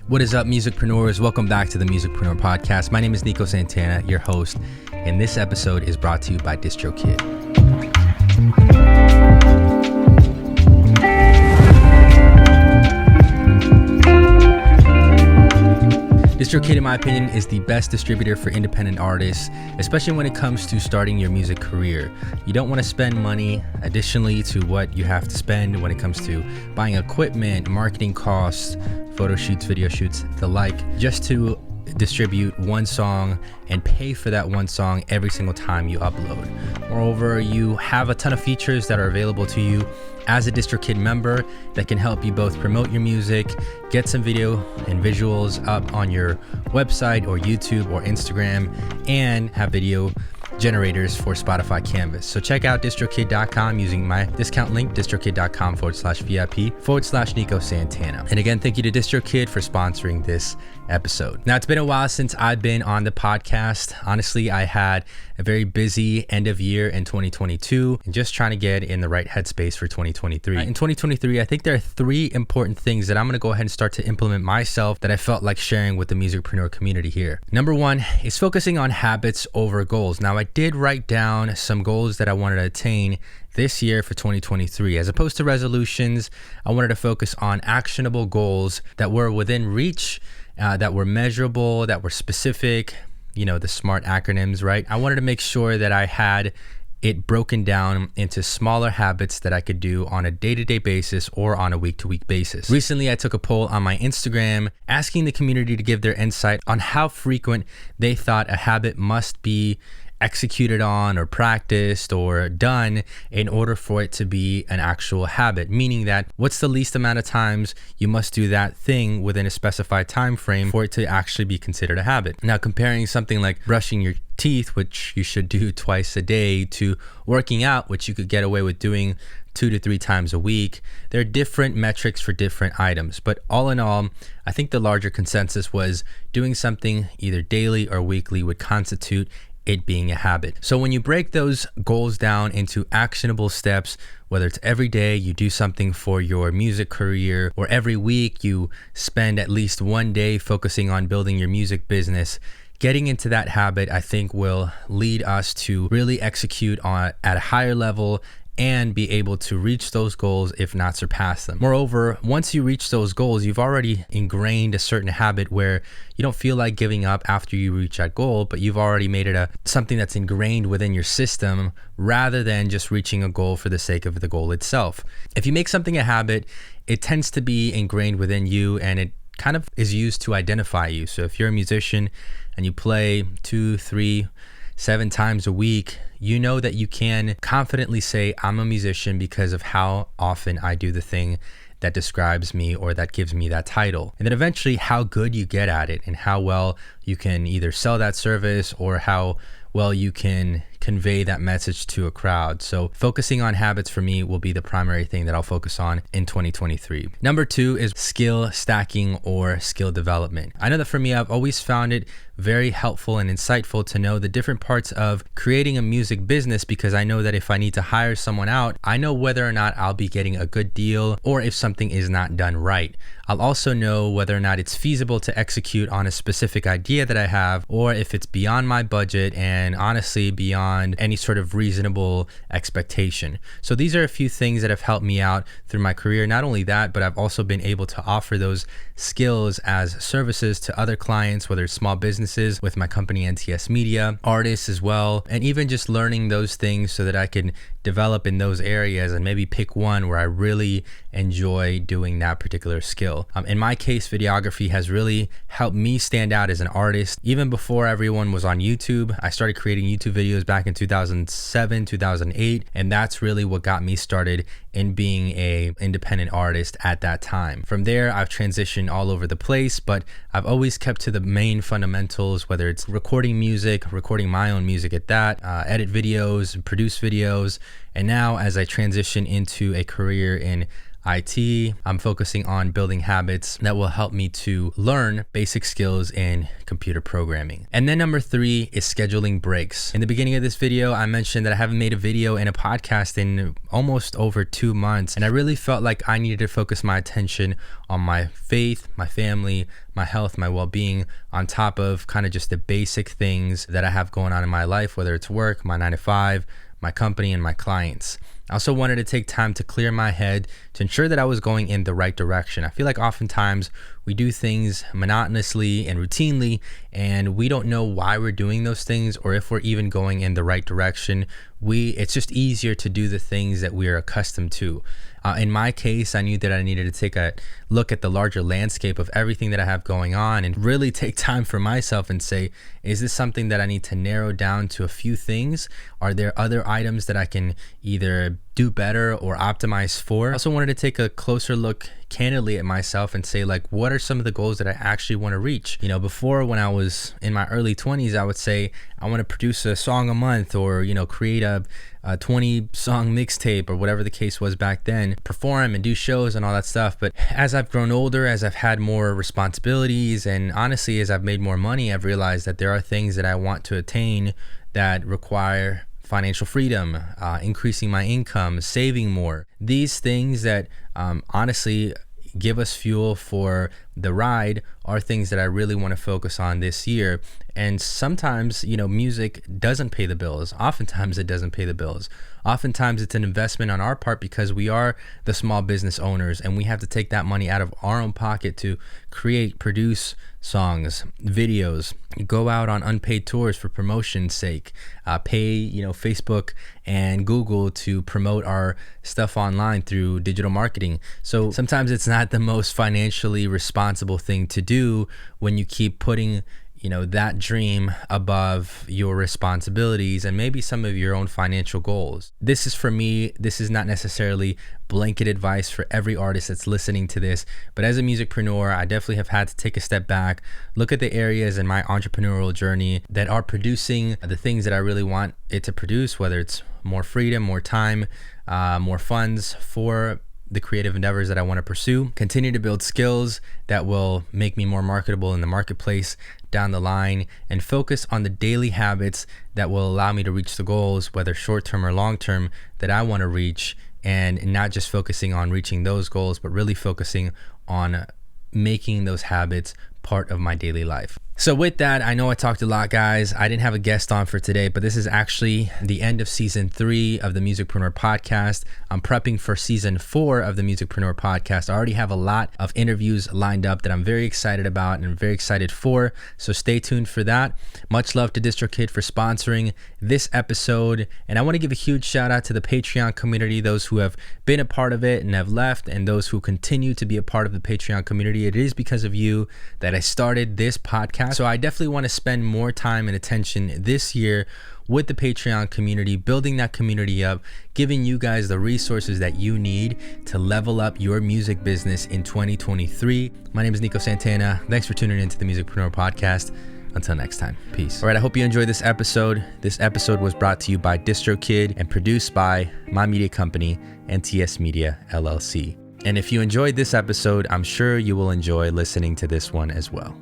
What is up, musicpreneurs? Welcome back to the Musicpreneur Podcast. My name is Nico Santana, your host, and this episode is brought to you by DistroKid. DistroKid, in my opinion, is the best distributor for independent artists, especially when it comes to starting your music career. You don't want to spend money additionally to what you have to spend when it comes to buying equipment, marketing costs, photo shoots, video shoots, the like, just to distribute one song and pay for that one song every single time you upload. Moreover, you have a ton of features that are available to you as a DistroKid member that can help you both promote your music, get some video and visuals up on your website or YouTube or Instagram, and have video generators for Spotify Canvas. So check out distrokid.com using my discount link, distrokid.com/VIP/Nico Santana. And again, thank you to DistroKid for sponsoring this episode. Now, it's been a while since I've been on the podcast. Honestly, I had a very busy end of year in 2022 and just trying to get in the right headspace for 2023. In 2023, I think there are three important things that I'm going to go ahead and start to implement myself that I felt like sharing with the musicpreneur community here. Number one is focusing on habits over goals. Now, I did write down some goals that I wanted to attain this year for 2023. As opposed to resolutions, I wanted to focus on actionable goals that were within reach, that were measurable, that were specific, the SMART acronyms, right? I wanted to make sure that I had it broken down into smaller habits that I could do on a day-to-day basis or on a week-to-week basis. Recently, I took a poll on my Instagram asking the community to give their insight on how frequent they thought a habit must be executed on or practiced or done in order for it to be an actual habit, meaning that what's the least amount of times you must do that thing within a specified time frame for it to actually be considered a habit. Now, comparing something like brushing your teeth, which you should do twice a day, to working out, which you could get away with doing 2 to 3 times a week, there are different metrics for different items. But all in all, I think the larger consensus was doing something either daily or weekly would constitute it being a habit. So when you break those goals down into actionable steps, whether it's every day you do something for your music career, or every week you spend at least one day focusing on building your music business, getting into that habit, I think, will lead us to really execute at a higher level and be able to reach those goals, if not surpass them. Moreover, once you reach those goals, you've already ingrained a certain habit where you don't feel like giving up after you reach that goal, but you've already made it something that's ingrained within your system rather than just reaching a goal for the sake of the goal itself. If you make something a habit, it tends to be ingrained within you and it kind of is used to identify you. So if you're a musician and you play 2, 3, 7 times a week, you know that you can confidently say, I'm a musician because of how often I do the thing that describes me or that gives me that title. And then eventually how good you get at it and how well you can either sell that service or how well you can convey that message to a crowd. So focusing on habits for me will be the primary thing that I'll focus on in 2023. Number 2 is skill stacking or skill development. I know that for me, I've always found it very helpful and insightful to know the different parts of creating a music business, because I know that if I need to hire someone out, I know whether or not I'll be getting a good deal or if something is not done right. I'll also know whether or not it's feasible to execute on a specific idea that I have, or if it's beyond my budget and honestly beyond any sort of reasonable expectation. So these are a few things that have helped me out through my career. Not only that, but I've also been able to offer those skills as services to other clients, whether it's small businesses with my company NTS Media, artists as well, and even just learning those things so that I can develop in those areas and maybe pick one where I really enjoy doing that particular skill. In my case, videography has really helped me stand out as an artist. Even before everyone was on YouTube, I started creating YouTube videos back in 2007, 2008, and that's really what got me started in being an independent artist at that time. From there, I've transitioned all over the place, but I've always kept to the main fundamentals, whether it's recording music, recording my own music at that, edit videos, produce videos, and now as I transition into a career in IT. I'm focusing on building habits that will help me to learn basic skills in computer programming. And then number 3 is scheduling breaks. In the beginning of this video, I mentioned that I haven't made a video and a podcast in almost over 2 months. And I really felt like I needed to focus my attention on my faith, my family, my health, my well-being, on top of kind of just the basic things that I have going on in my life, whether it's work, my 9 to 5, my company, and my clients. I also wanted to take time to clear my head to ensure that I was going in the right direction. I feel like oftentimes we do things monotonously and routinely, and we don't know why we're doing those things or if we're even going in the right direction. It's just easier to do the things that we are accustomed to. In my case, I knew that I needed to take a look at the larger landscape of everything that I have going on and really take time for myself and say, is this something that I need to narrow down to a few things? Are there other items that I can either do better or optimize for? I also wanted to take a closer look candidly at myself and say, like, what are some of the goals that I actually want to reach? You know, before, when I was in my early 20s, I would say I want to produce a song a month, or, you know, create a 20 song mixtape, or whatever the case was back then, perform and do shows and all that stuff. But as I've grown older, as I've had more responsibilities, and honestly, as I've made more money, I've realized that there are things that I want to attain that require financial freedom, increasing my income, saving more. These things that honestly give us fuel for the ride are things that I really want to focus on this year. And sometimes, you know, music doesn't pay the bills. Oftentimes it doesn't pay the bills. Oftentimes it's an investment on our part because we are the small business owners and we have to take that money out of our own pocket to create, produce songs, videos, go out on unpaid tours for promotion's sake, pay, you know, Facebook and Google to promote our stuff online through digital marketing. So sometimes it's not the most financially responsible thing to do when you keep putting, you know, that dream above your responsibilities and maybe some of your own financial goals. This is, for me, this is not necessarily blanket advice for every artist that's listening to this, but as a musicpreneur, I definitely have had to take a step back, look at the areas in my entrepreneurial journey that are producing the things that I really want it to produce, whether it's more freedom, more time, more funds for the creative endeavors that I want to pursue, continue to build skills that will make me more marketable in the marketplace down the line, and focus on the daily habits that will allow me to reach the goals, whether short-term or long-term, that I want to reach, and not just focusing on reaching those goals, but really focusing on making those habits part of my daily life. So with that, I know I talked a lot, guys. I didn't have a guest on for today, but this is actually the end of season 3 of the Musicpreneur podcast. I'm prepping for season 4 of the Musicpreneur podcast. I already have a lot of interviews lined up that I'm very excited about and very excited for. So stay tuned for that. Much love to DistroKid for sponsoring this episode. And I want to give a huge shout out to the Patreon community, those who have been a part of it and have left, and those who continue to be a part of the Patreon community. It is because of you that I started this podcast. So I definitely want to spend more time and attention this year with the Patreon community, building that community up, giving you guys the resources that you need to level up your music business in 2023. My name is Nico Santana. Thanks for tuning into the Musicpreneur podcast. Until next time, peace. All right, I hope you enjoyed this episode. This episode was brought to you by DistroKid and produced by my media company, NTS Media LLC. And if you enjoyed this episode, I'm sure you will enjoy listening to this one as well.